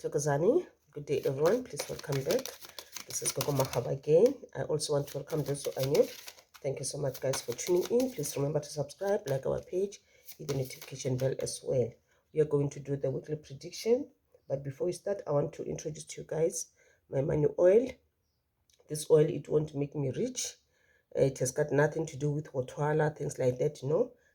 Tokozani. Good day, everyone. Please welcome back. This is Gogo Mahaba again. I also want to welcome those who are new. Thank you so much, guys, for tuning in. Please remember to subscribe, like our page, hit the notification bell as well. We are going to do the weekly prediction. But before we start, I want to introduce to you guys my money oil. This oil, it won't make me rich. It has got nothing to do with Wotwala, things like that,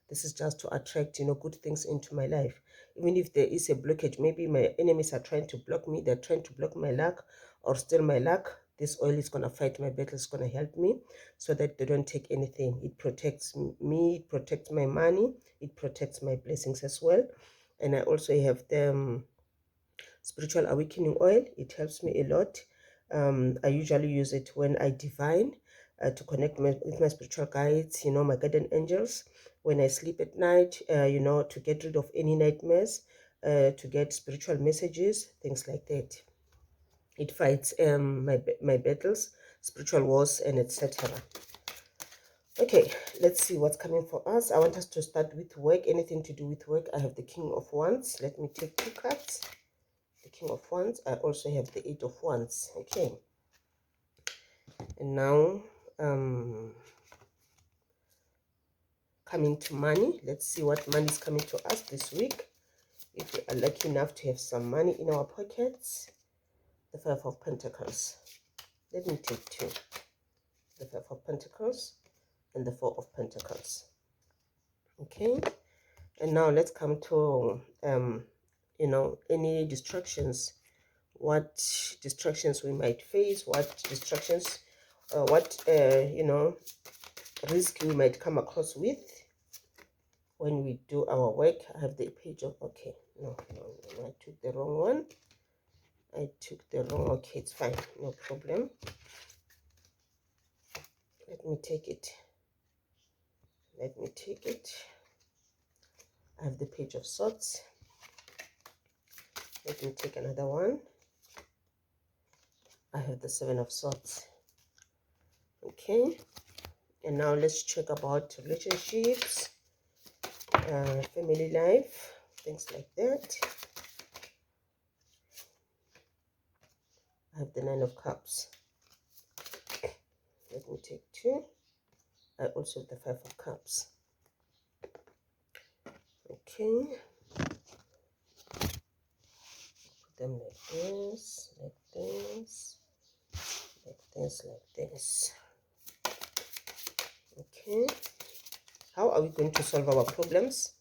This is just to attract, good things into my life. Even if there is a blockage, maybe my enemies are trying to block me, they're trying to block my luck or steal my luck. This oil is going to fight my battle, it's going to help me so that they don't take anything. It protects me, it protects my money, it protects my blessings as well. And I also have the spiritual awakening oil. It helps me a lot. I usually use it when I divine to connect with my spiritual guides, my guardian angels. When I sleep at night, to get rid of any nightmares, to get spiritual messages, things like that. It fights my battles, spiritual wars, and etc. Okay, let's see what's coming for us. I want us to start with work, anything to do with work. I have the King of Wands. Let me take 2 cards. The King of Wands. I also have the 8 of Wands. Okay. And now, coming to money. Let's see what money is coming to us this week. If we are lucky enough to have some money in our pockets. The 5 of Pentacles. Let me take 2. The 5 of Pentacles and the 4 of Pentacles. Okay. And now let's come to, any distractions. What distractions we might face, what distractions, risk we might come across with when we do our work. I have the page of, okay, no, I took the wrong one. Okay, it's fine, no problem. Let me take it. I have the Page of Swords. Let me take another one. I have the 7 of Swords. Okay, and now let's check about relationships, family life, things like that. I have the 9 of Cups. Let me take 2. I also have the 5 of Cups. Okay. Put them like this, like this, like this, like this. Okay. How are we going to solve our problems?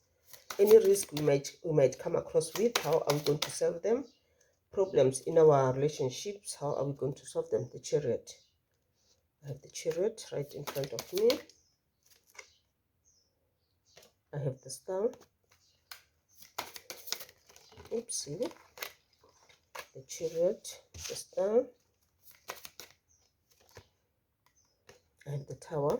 Any risk we might come across with, how are we going to solve them? Problems in our relationships, how are we going to solve them? The Chariot. I have the Chariot right in front of me. I have the Star. Oopsie. The Chariot, the Star. I have the Tower.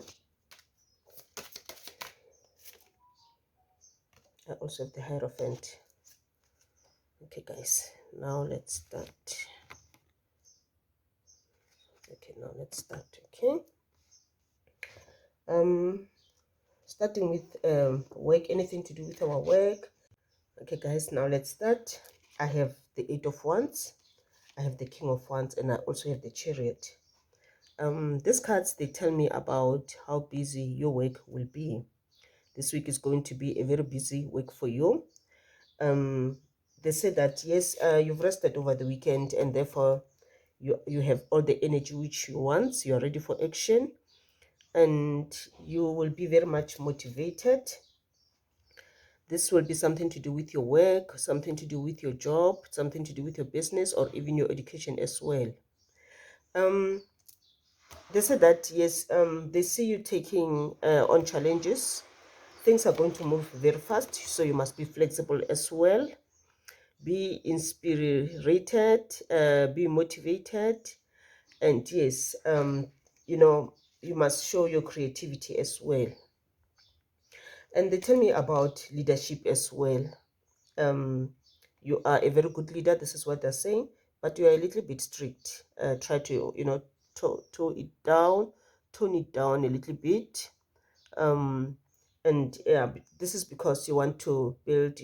I also have the Hierophant. Okay, guys, now let's start. Okay, now let's start. Okay. Starting with work, anything to do with our work. Okay, guys, now let's start. I have the 8 of Wands. I have the King of Wands, and I also have the Chariot. These cards, they tell me about how busy your work will be. This week is going to be a very busy week for you. They say that, yes, you've rested over the weekend, and therefore you have all the energy which you want. You are ready for action, and you will be very much motivated. This will be something to do with your work, something to do with your job, something to do with your business, or even your education as well. They say that, yes, they see you taking on challenges. Things are going to move very fast, so you must be flexible as well. Be inspirited, be motivated, and yes, you must show your creativity as well. And they tell me about leadership as well. You are a very good leader, this is what they're saying, but you are a little bit strict. Try to, tone it down a little bit. And yeah, this is because you want to build,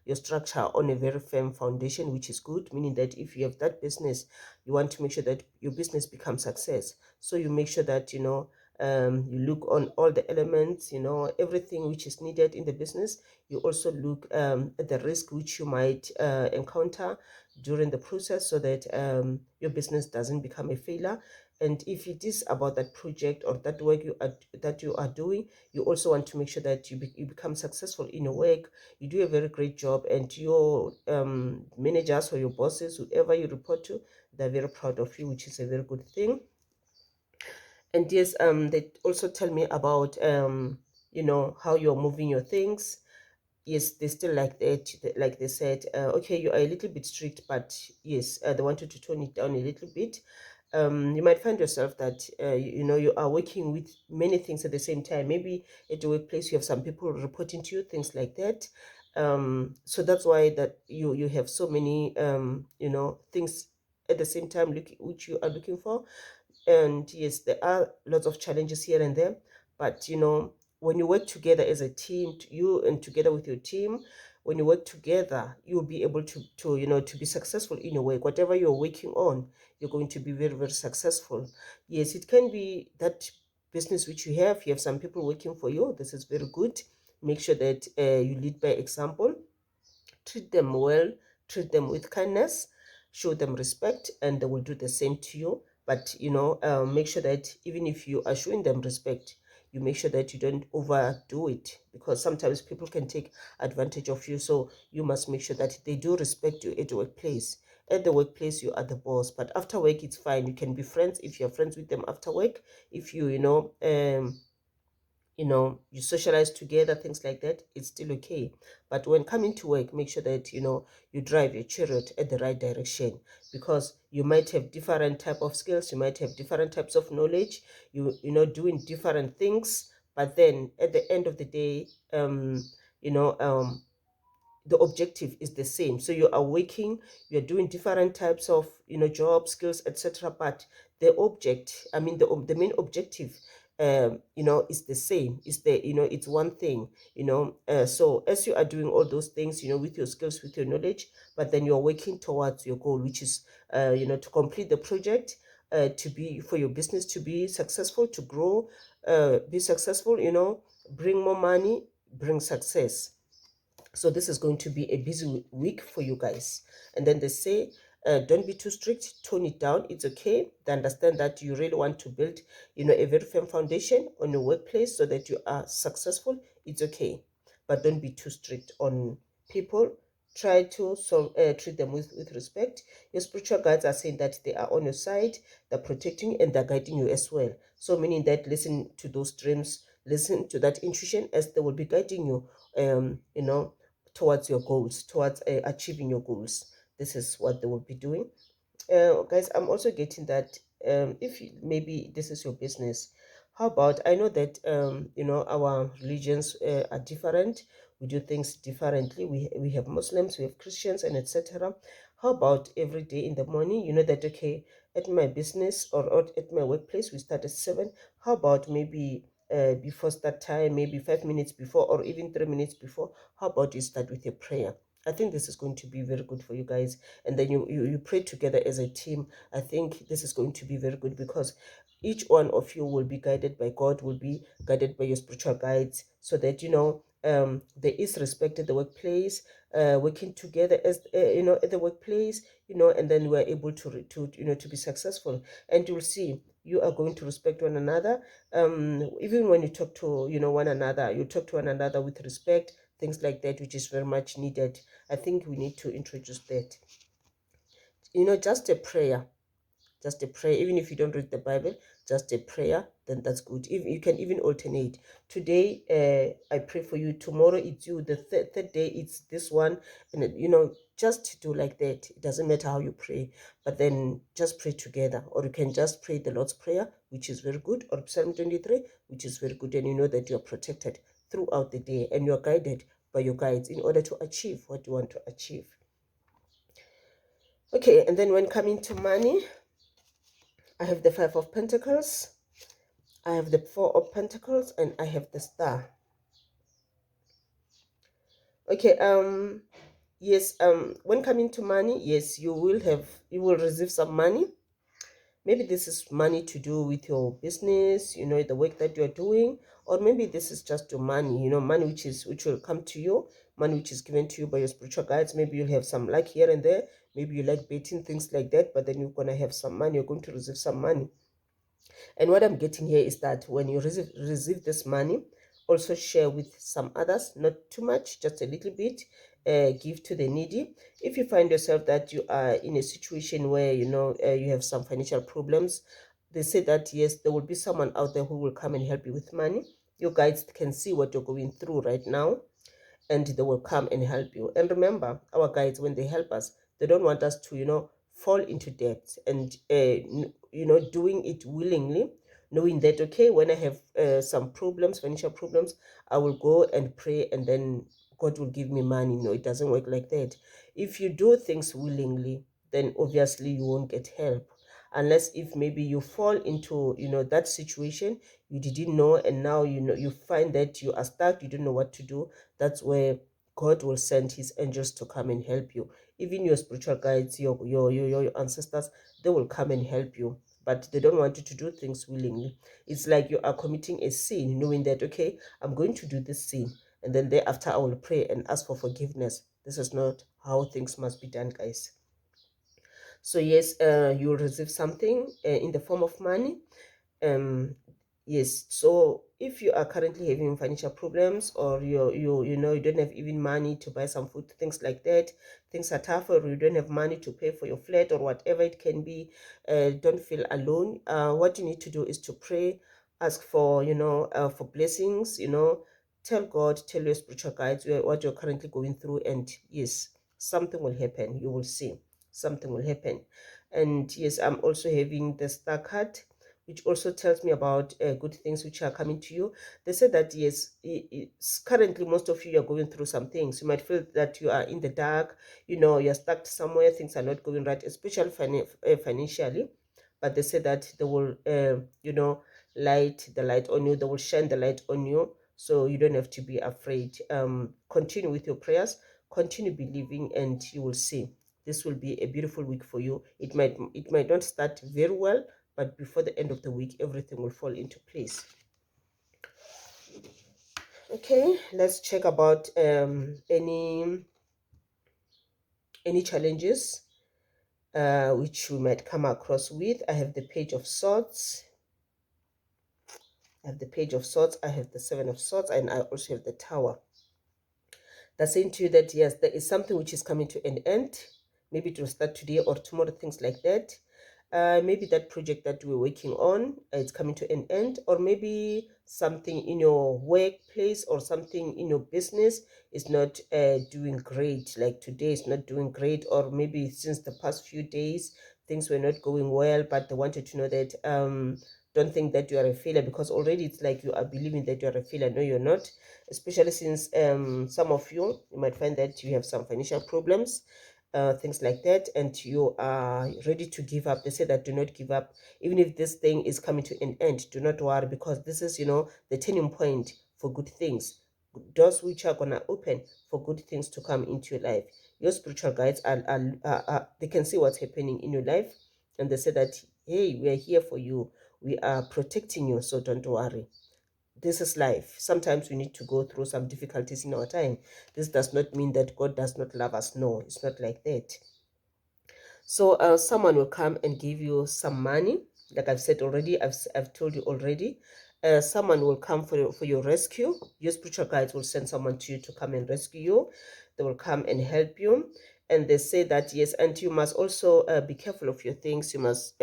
your structure on a very firm foundation, which is good, meaning that if you have that business, you want to make sure that your business becomes success. So you make sure that, you look on all the elements, everything which is needed in the business. You also look at the risk which you might encounter during the process, so that your business doesn't become a failure. And if it is about that project or that work that you are doing, you also want to make sure that you become successful in your work. You do a very great job, and your managers or your bosses, whoever you report to, they're very proud of you, which is a very good thing. And yes, they also tell me about how you're moving your things. Yes, they still like that. Like they said, okay, you are a little bit strict, but yes, they wanted to tone it down a little bit. You might find yourself that you are working with many things at the same time. Maybe at the workplace you have some people reporting to you, things like that. So that's why that you have so many things at the same time which you are looking for. And yes, there are lots of challenges here and there, but when you work together as a team, you and together with your team, when you work together, you'll be able to be successful in your work. Whatever you're working on, you're going to be very, very successful. Yes, it can be that business which you have some people working for you. This is very good. Make sure that you lead by example. Treat them well, treat them with kindness, show them respect, and they will do the same to you. But make sure that even if you are showing them respect, you make sure that you don't overdo it, because sometimes people can take advantage of you. So you must make sure that they do respect you at the workplace. At the workplace, you are the boss, but after work, it's fine. You can be friends if you're friends with them after work. If you socialize together, things like that, it's still okay. But when coming to work, make sure that you drive your chariot at the right direction, because you might have different type of skills, you might have different types of knowledge, doing different things, but then at the end of the day, you know the objective is the same. So you are working, you're doing different types of job skills, etc., but the main objective is the same. It's one thing. So as you are doing all those things with your skills, with your knowledge, but then you're working towards your goal, which is to complete the project, to be for your business to be successful, to grow, be successful, bring more money, bring success. So this is going to be a busy week for you guys. And then they say, don't be too strict, tone it down. It's okay. They understand that you really want to build, a very firm foundation on your workplace so that you are successful. It's okay. But don't be too strict on people. Try to treat them with respect. Your spiritual guides are saying that they are on your side, they're protecting you, and they're guiding you as well. So meaning that listen to those dreams, listen to that intuition, as they will be guiding you, towards your goals, towards achieving your goals. This is what they will be doing. Guys, I'm also getting that if maybe this is your business, how about, I know that our religions are different, we do things differently. We have Muslims, we have Christians, and etc. How about every day in the morning, that okay, at my business or at my workplace we start at 7. How about maybe before start time, maybe 5 minutes before, or even 3 minutes before, how about you start with a prayer? I think this is going to be very good for you guys. And then you pray together as a team. I think this is going to be very good, because each one of you will be guided by God, will be guided by your spiritual guides, so that there is respect at the workplace, working together as at the workplace, and then we're able to be successful. And you'll see, you are going to respect one another. Even when you talk to one another, you talk to one another with respect, things like that, which is very much needed. I think we need to introduce that. Just a prayer, even if you don't read the Bible, just a prayer, then that's good. If you can even alternate, today I pray for you, tomorrow it's you, the third day it's this one, and just do like that. It doesn't matter how you pray, but then just pray together. Or you can just pray the Lord's Prayer, which is very good, or Psalm 23, which is very good, and you know that you're protected throughout the day, and you're guided by your guides in order to achieve what you want to achieve. Okay, and then when coming to money, I have the 5 of Pentacles, I have the 4 of Pentacles, and I have the Star. Okay, Yes, when coming to money, yes, you will receive some money. Maybe this is money to do with your business, the work that you're doing, or maybe this is just your money, money which will come to you, money which is given to you by your spiritual guides. Maybe you'll have some luck here and there. Maybe you like betting, things like that, but then you're gonna have some money, you're going to receive some money. And what I'm getting here is that when you receive this money, also share with some others, not too much, just a little bit. Give to the needy. If you find yourself that you are in a situation where you have some financial problems, they say that yes, there will be someone out there who will come and help you with money. Your guides can see what you're going through right now, and they will come and help you. And remember, our guides, when they help us, they don't want us to, fall into debt and, doing it willingly, knowing that, okay, when I have some problems, financial problems, I will go and pray and then God will give me money. No, it doesn't work like that. If you do things willingly, then obviously you won't get help. Unless if maybe you fall into, that situation you didn't know, and now you find that you are stuck, you don't know what to do. That's where God will send his angels to come and help you. Even your spiritual guides, your ancestors, they will come and help you. But they don't want you to do things willingly. It's like you are committing a sin, knowing that, okay, I'm going to do this sin. And then thereafter, I will pray and ask for forgiveness. This is not how things must be done, guys. So yes, you will receive something in the form of money. um yes, so if you are currently having financial problems, or you don't have even money to buy some food, things like that, things are tough, or you don't have money to pay for your flat or whatever it can be, don't feel alone. What you need to do is to pray, ask for for blessings, tell God, tell your spiritual guides what you're currently going through, and yes, something will happen. You will see something will happen. And yes, I'm also having the star card, which also tells me about good things which are coming to you. They said that yes, currently most of you are going through some things. You might feel that you are in the dark, you're stuck somewhere, things are not going right, especially financially. But they say that they will, light the light on you. They will shine the light on you, so you don't have to be afraid. Continue with your prayers, continue believing, and you will see. This will be a beautiful week for you. It might not start very well, but before the end of the week, everything will fall into place. Okay, let's check about any challenges which we might come across with. I have the Page of Swords. I have the Page of Swords. I have the Seven of Swords, and I also have the Tower. That's saying to you that yes, there is something which is coming to an end. Maybe it will start today or tomorrow, things like that. Maybe that project that we're working on is coming to an end, or maybe something in your workplace or something in your business is not doing great. Like today is not doing great, or maybe since the past few days things were not going well, but they wanted to know that don't think that you are a failure, because already it's like you are believing that you are a failure. No, you're not. Especially since some of you might find that you have some financial problems, things like that, and you are ready to give up. They say that do not give up. Even if this thing is coming to an end, do not worry, because this is the turning point for good things, doors which are gonna open for good things to come into your life. Your spiritual guides they can see what's happening in your life, and they say that, hey, we are here for you, we are protecting you, so don't worry. This is life. Sometimes we need to go through some difficulties in our time. This does not mean that God does not love us. No, it's not like that. So someone will come and give you some money. Like I've said already, I've told you already. Someone will come for your rescue. Your spiritual guides will send someone to you to come and rescue you. They will come and help you. And they say that, yes, and you must also be careful of your things. You must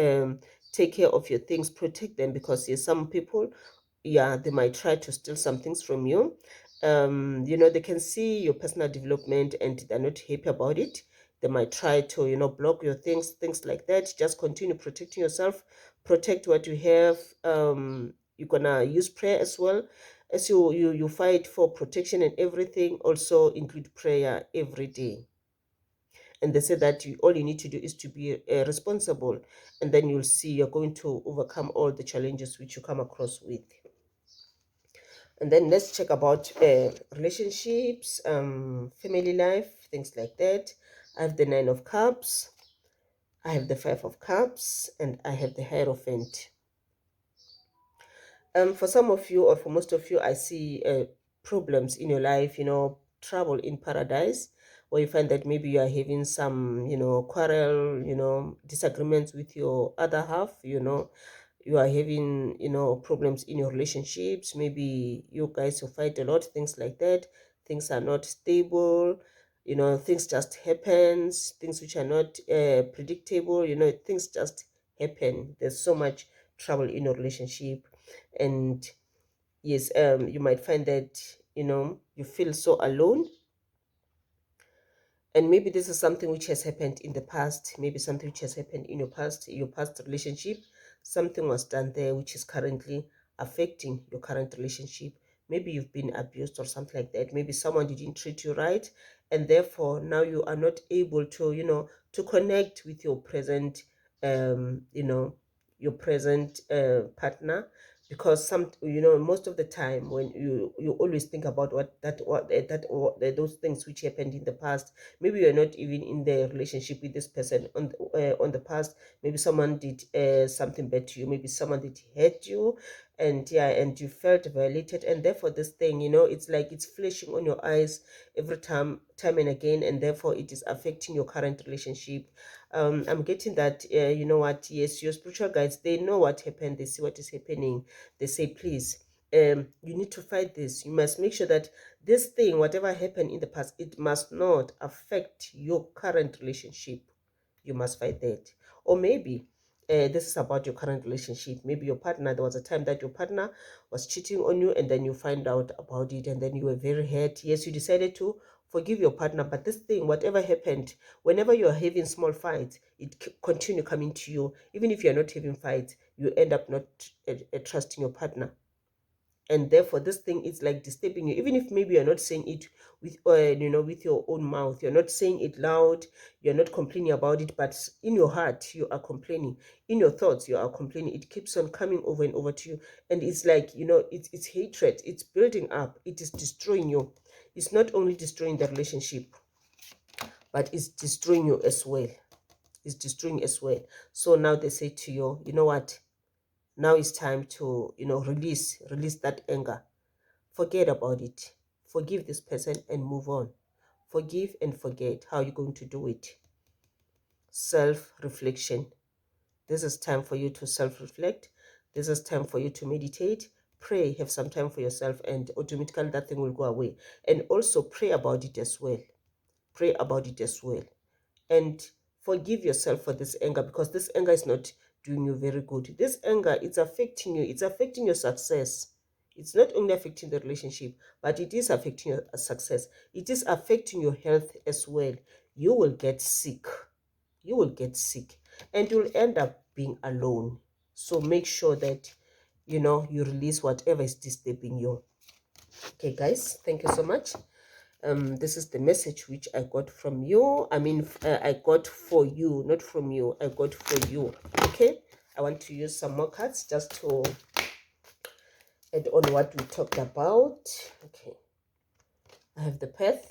take care of your things, protect them, because yes, some people, yeah, they might try to steal some things from you. They can see your personal development and they're not happy about it. They might try to block your things like that. Just continue protecting yourself, protect what you have. You're gonna use prayer as well. As you fight for protection and everything, also include prayer every day. And they say that all you need to do is to be responsible, and then you'll see you're going to overcome all the challenges which you come across with. And then let's check about relationships, family life. things like that. I have the Nine of Cups, I have the Five of Cups, and I have the Hierophant. For some of you, or for most of you, I see problems in your life, trouble in paradise, where you find that maybe you are having some, quarrel, disagreements with your other half, you are having, problems in your relationships. Maybe you guys will fight a lot, things like that. Things are not stable, things just happens, things which are not predictable, things just happen. There's so much trouble in your relationship. And yes, you might find that you feel so alone, and maybe this is something which has happened in the past, maybe something which has happened in your past relationship. Something was done there which is currently affecting your current relationship. Maybe you've been abused or something like that. Maybe someone didn't treat you right, and therefore now you are not able to to connect with your present your present partner, because most of the time when you always think about those things which happened in the past. Maybe you're not even in the relationship with this person on the past. Maybe someone did something bad to you, maybe someone did hurt you, and yeah, and you felt violated, and therefore this thing, it's like it's flashing on your eyes every time and again, and therefore it is affecting your current relationship. I'm getting that you know what, yes, your spiritual guides, they know what happened, they see what is happening. They say, please, you need to fight this. You must make sure that this thing, whatever happened in the past, it must not affect your current relationship. You must fight that. Or maybe this is about your current relationship. Maybe your partner, there was a time that your partner was cheating on you, and then you find out about it, and then you were very hurt. Yes, you decided to forgive your partner, but this thing, whatever happened, whenever you're having small fights, it continue coming to you. Even if you're not having fights, you end up not trusting your partner, and therefore this thing is like disturbing you. Even if maybe you're not saying it with with your own mouth, you're not saying it loud, you're not complaining about it, but in your heart you are complaining, in your thoughts you are complaining. It keeps on coming over and over to you, and it's like, it's hatred, it's building up, it is destroying you. It's not only destroying the relationship, but it's destroying you as well. It's destroying as well. So now they say to you, you know what, now it's time to release that anger. Forget about it. Forgive this person and move on. Forgive and forget. How are you going to do it? Self-reflection. This is time for you to self-reflect. This is time for you to meditate. Pray, have some time for yourself, and automatically that thing will go away. And also pray about it as well. Pray about it as well. And forgive yourself for this anger, because this anger is not doing you very good. This anger, it's affecting you. It's affecting your success. It's not only affecting the relationship, but it is affecting your success. It is affecting your health as well. You will get sick. You will get sick, and you'll end up being alone. So make sure that you release whatever is disturbing you. Okay, guys, thank you so much. This is the message which I got from you. I mean, I got for you, not from you. I got for you. Okay, I want to use some more cards just to add on what we talked about. Okay, I have the path.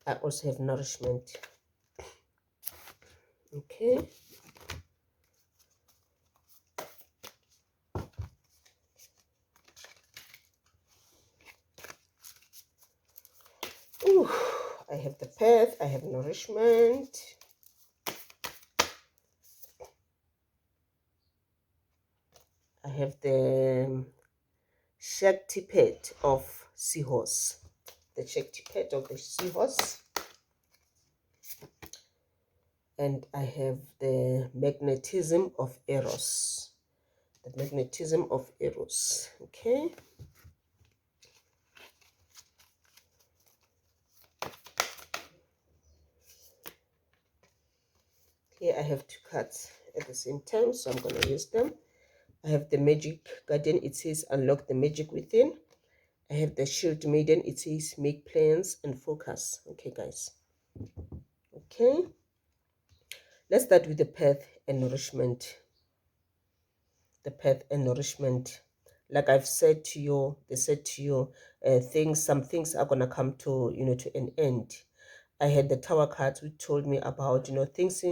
I also have nourishment. Okay. Ooh, I have the path. I have nourishment. I have the Shaktipat of Seahorse. The Shaktipat of the Seahorse. And I have the magnetism of Eros. The magnetism of Eros. Okay. Here I have two cards at the same time, so I'm going to use them. I have the Magic Guardian. It says unlock the magic within. I have the Shield Maiden. It says make plans and focus. Okay, guys. Okay. Let's start with the path and nourishment. The path and nourishment. like I've said to you, they said to you, some things are gonna come to, to an end. I had the tower cards which told me about, things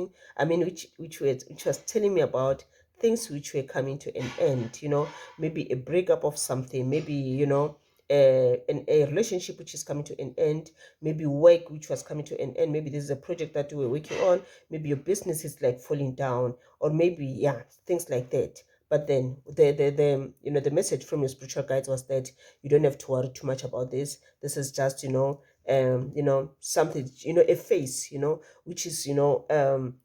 which was telling me about things which were coming to an end, maybe a breakup of something, maybe, a relationship which is coming to an end, maybe work which was coming to an end, maybe this is a project that you were working on, maybe your business is like falling down, or maybe, yeah, things like that. But then the message from your spiritual guides was that you don't have to worry too much about this. This is just, something, a phase, which is,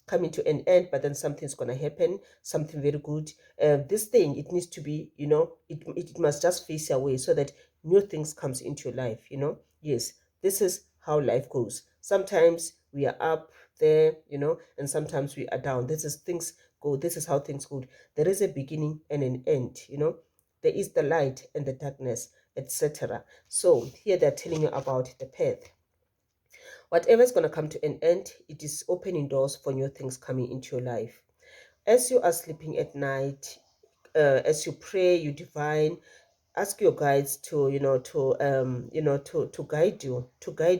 coming to an end, but then something's gonna happen, something very good. This thing, it needs to be, it must just face away so that new things comes into your life, Yes, this is how life goes. Sometimes we are up there, and sometimes we are down. This is how things go. There is a beginning and an end, There is the light and the darkness, etc. So here they're telling you about the path. Whatever is going to come to an end, it is opening doors for new things coming into your life. As you are sleeping at night, as you pray, you divine, ask your guides to to guide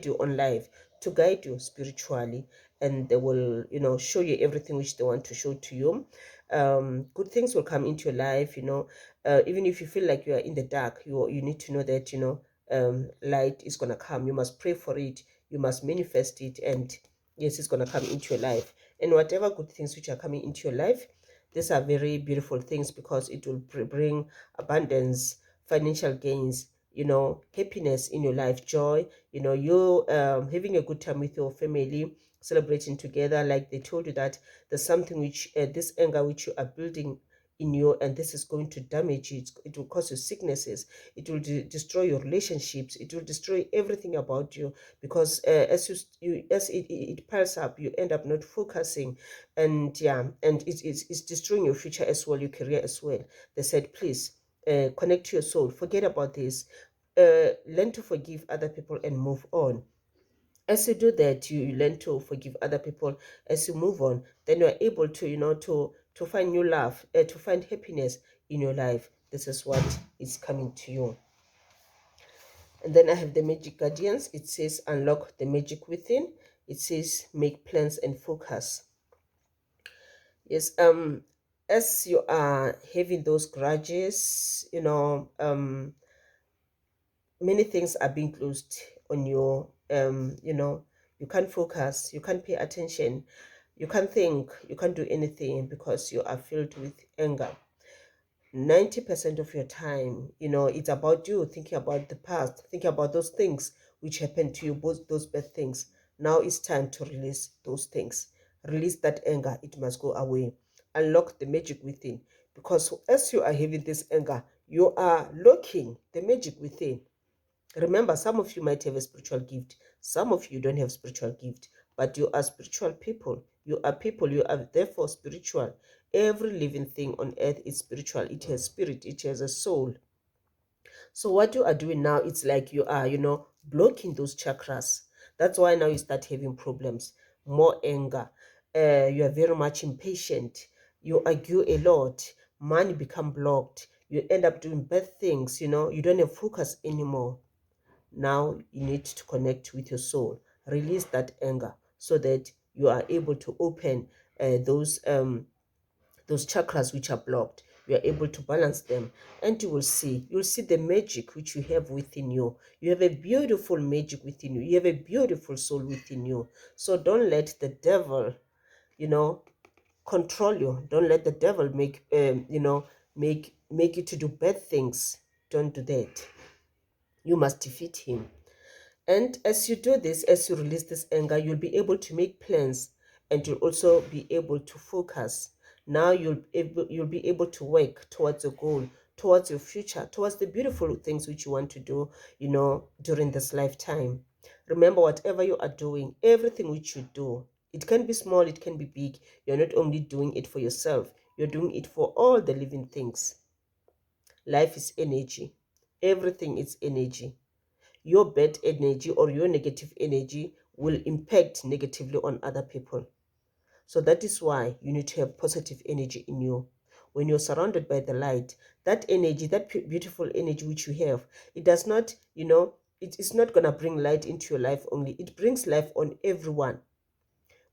you on life, to guide you spiritually, and they will show you everything which they want to show to you. Good things will come into your life, even if you feel like you are in the dark, you need to know that light is going to come. You must pray for it, you must manifest it, and yes, it's going to come into your life. And whatever good things which are coming into your life, these are very beautiful things, because it will bring abundance, financial gains, happiness in your life, joy, you having a good time with your family, celebrating together. Like they told you that there's something which this anger which you are building in you, and this is going to damage you. It will cause you sicknesses, it will destroy your relationships, it will destroy everything about you, because as it piles up, you end up not focusing, and yeah, and it's destroying your future as well, your career as well. They said, please connect to your soul, forget about this, learn to forgive other people and move on. As you do that, you learn to forgive other people. As you move on, then you are able to to find new love, to find happiness in your life. This is what is coming to you. And then I have the magic guardians. It says unlock the magic within. It says make plans and focus. Yes, as you are having those grudges, many things are being closed on your you can't focus, you can't pay attention, you can't think, you can't do anything, because you are filled with anger. 90% of your time, it's about you thinking about the past, thinking about those things which happened to you, both those bad things. Now it's time to release those things. Release that anger, it must go away. Unlock the magic within, because as you are having this anger, you are locking the magic within. Remember, some of you might have a spiritual gift, some of you don't have spiritual gift, but you are spiritual people. You are people, you are therefore spiritual. Every living thing on earth is spiritual. It has spirit, it has a soul. So what you are doing now, it's like you are, blocking those chakras. That's why now you start having problems, more anger. You are very much impatient. You argue a lot. Money become blocked. You end up doing bad things, you don't have focus anymore. Now you need to connect with your soul, release that anger, so that you are able to open those chakras which are blocked. You are able to balance them, and you'll see the magic which you have within you. You have a beautiful magic within you. You have a beautiful soul within you. So don't let the devil, control you. Don't let the devil make you to do bad things. Don't do that. You must defeat him. And as you do this, as you release this anger, you'll be able to make plans, and you'll also be able to focus. Now you'll be able to work towards your goal, towards your future, towards the beautiful things which you want to do, during this lifetime. Remember, whatever you are doing, everything which you do, it can be small, it can be big. You're not only doing it for yourself, you're doing it for all the living things. Life is energy. Everything is energy. Your bad energy or your negative energy will impact negatively on other people. So that is why you need to have positive energy in you. when you're surrounded by the light, that energy, that beautiful energy which you have, it does not, it is not going to bring light into your life only. It brings life on everyone.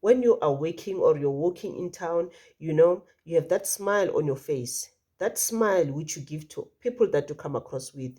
When you are waking or you're walking in town, you have that smile on your face. That smile which you give to people that you come across with,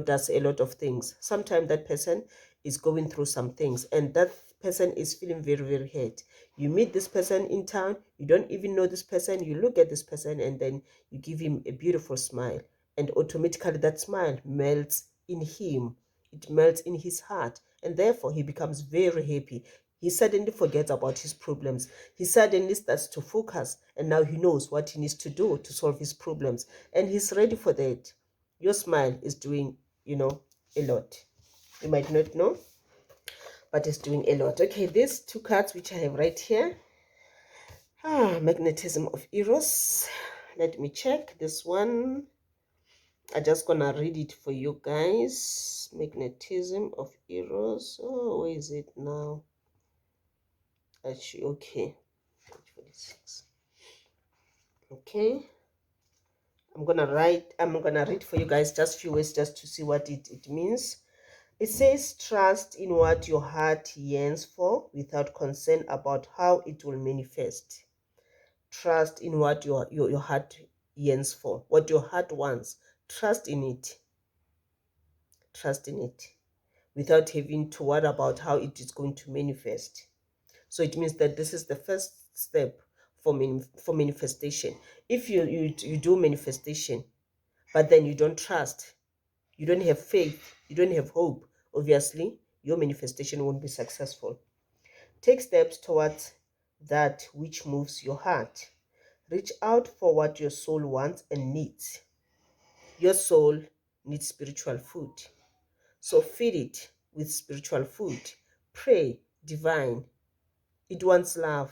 does a lot of things. Sometimes that person is going through some things and that person is feeling very, very hurt. You meet this person in town, you don't even know this person, you look at this person and then you give him a beautiful smile. And automatically that smile melts in him. It melts in his heart. And therefore he becomes very happy. He suddenly forgets about his problems. He suddenly starts to focus and now he knows what he needs to do to solve his problems. And he's ready for that. Your smile is doing, a lot. You might not know, but it's doing a lot. Okay, these two cards which I have right here. Magnetism of Eros. Let me check this one. I'm just gonna read it for you guys. Magnetism of Eros. Oh, where is it now? Actually, okay. 46. Okay. I'm gonna read for you guys just a few words just to see what it means. It says, trust in what your heart yearns for without concern about how it will manifest. Trust in what your heart yearns for, what your heart wants. Trust in it. Trust in it without having to worry about how it is going to manifest. So it means that this is the first step for manifestation. If you do manifestation, but then you don't trust, you don't have faith, you don't have hope, obviously, your manifestation won't be successful. Take steps towards that which moves your heart. Reach out for what your soul wants and needs. Your soul needs spiritual food. So feed it with spiritual food. Pray divine. It wants love.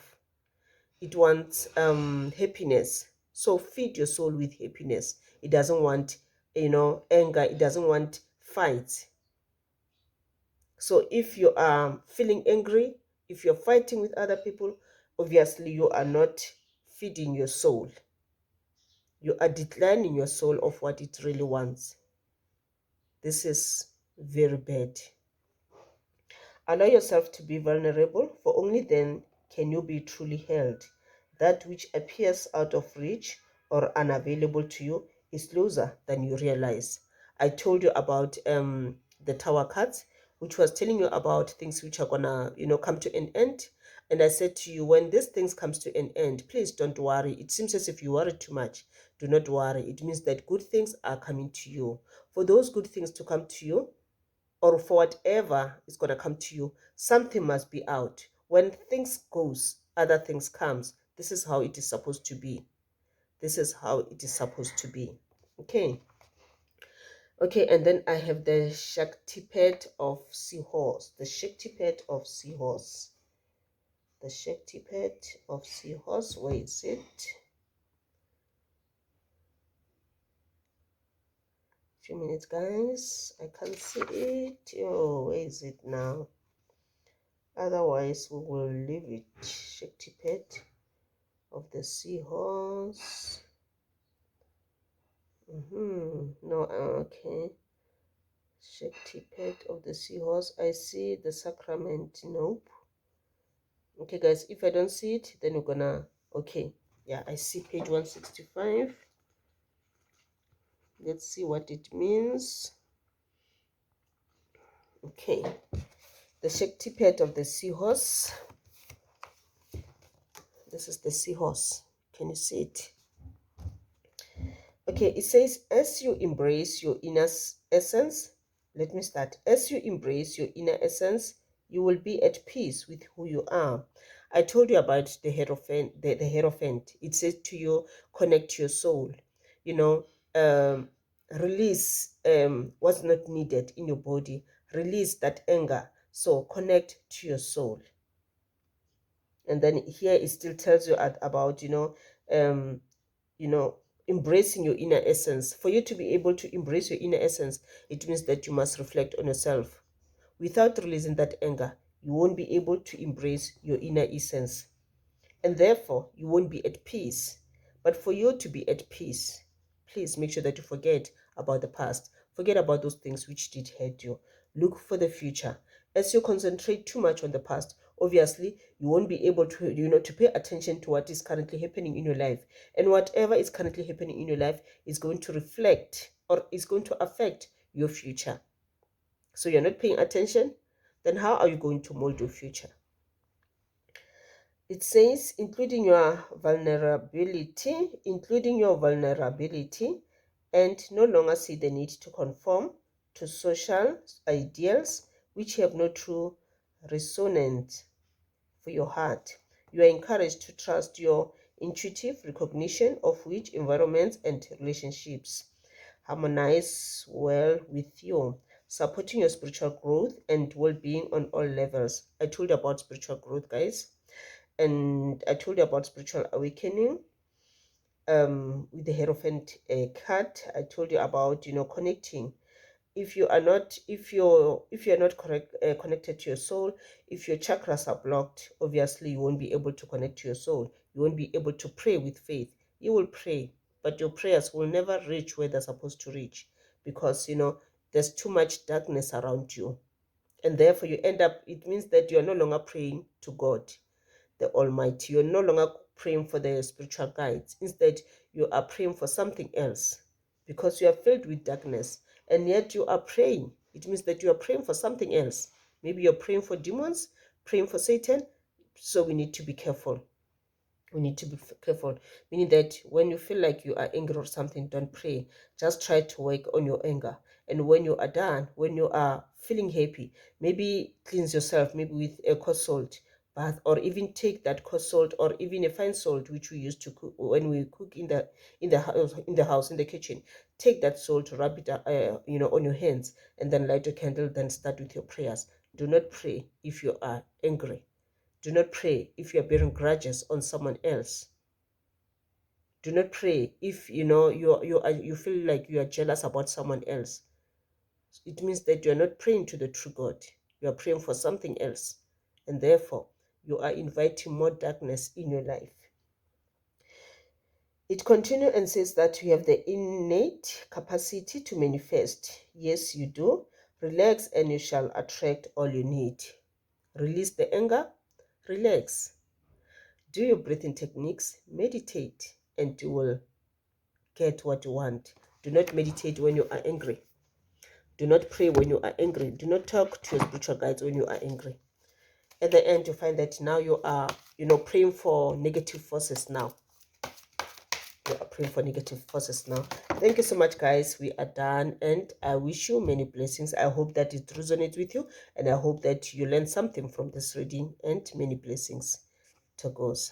It wants happiness. So feed your soul with happiness. It doesn't want, anger. It doesn't want fights. So if you are feeling angry, if you're fighting with other people, obviously you are not feeding your soul. You are declining your soul of what it really wants. This is very bad. Allow yourself to be vulnerable, for only then can you be truly held. That which appears out of reach or unavailable to you is closer than you realize. I told you about the Tower cards, which was telling you about things which are gonna, come to an end. And I said to you, when these things comes to an end, please don't worry. It seems as if you worry too much. Do not worry. It means that good things are coming to you. For those good things to come to you, or for whatever is going to come to you, something must be out. When things goes, other things comes. This is how it is supposed to be. This is how it is supposed to be. Okay. Okay, and then I have the Shaktipat of Seahorse. The Shaktipat of Seahorse. The Shaktipat of Seahorse. Where is it? Few minutes, guys. I can't see it. Oh, where is it now? Otherwise, we will leave it. Shaktipat of the Seahorse. No, okay. Shaktipat of the Seahorse. I see the sacrament. Nope. Okay, guys, if I don't see it, then we're gonna, okay. Yeah, I see page 165. Let's see what it means. Okay. The Shaktipat of the Seahorse. This is the Seahorse. Can you see it? Okay, it says, as you embrace your inner essence, let me start. As you embrace your inner essence, you will be at peace with who you are. I told you about the Hierophant. The Hierophant. It says to you, connect your soul. Release what's not needed in your body. Release that anger. So connect to your soul. And then here it still tells you about, embracing your inner essence. For you to be able to embrace your inner essence, it means that you must reflect on yourself. Without releasing that anger, you won't be able to embrace your inner essence. And therefore, you won't be at peace. But for you to be at peace, please make sure that you forget about the past. Forget about those things which did hurt you. Look for the future. As you concentrate too much on the past, obviously you won't be able to, to pay attention to what is currently happening in your life. And whatever is currently happening in your life is going to reflect or is going to affect your future. So you're not paying attention, then how are you going to mold your future? It says, including your vulnerability, and no longer see the need to conform to social ideals which have no true resonance for your heart. You are encouraged to trust your intuitive recognition of which environments and relationships harmonize well with you, supporting your spiritual growth and well-being on all levels. I told you about spiritual growth, guys, and I told you about spiritual awakening with the Hierophant card. I told you about connecting. If you're not connected to your soul, if your chakras are blocked, obviously you won't be able to connect to your soul. You won't be able to pray with faith. You will pray, but your prayers will never reach where they're supposed to reach, because there's too much darkness around you, and therefore you end up, it means that you are no longer praying to God the Almighty. You're no longer praying for the spiritual guides. Instead, you are praying for something else, because you are filled with darkness, and yet you are praying. It means that you are praying for something else. Maybe you're praying for demons, praying for Satan. So we need to be careful. We need to be careful, meaning that when you feel like you are angry or something, don't pray. Just try to work on your anger. And when you are done, when you are feeling happy, maybe cleanse yourself, maybe with a coarse salt bath, or even take that coarse salt or even a fine salt which we used to cook when we cook in the house, in the kitchen. Take that salt, rub it on your hands, and then light a candle, then start with your prayers. Do not pray if you are angry. Do not pray if you are bearing grudges on someone else. Do not pray if you feel like you are jealous about someone else. It means that you are not praying to the true God. You are praying for something else, and therefore you are inviting more darkness in your life. It continues and says that you have the innate capacity to manifest. Yes, you do. Relax and you shall attract all you need. Release the anger. Relax. Do your breathing techniques, meditate, and you will get what you want. Do not meditate when you are angry. Do not pray when you are angry. Do not talk to your spiritual guides when you are angry. At the end, you find that now you are, praying for negative forces now. You are praying for negative forces now. Thank you so much, guys. We are done, and I wish you many blessings. I hope that it resonates with you, and I hope that you learn something from this reading, and many blessings to goes.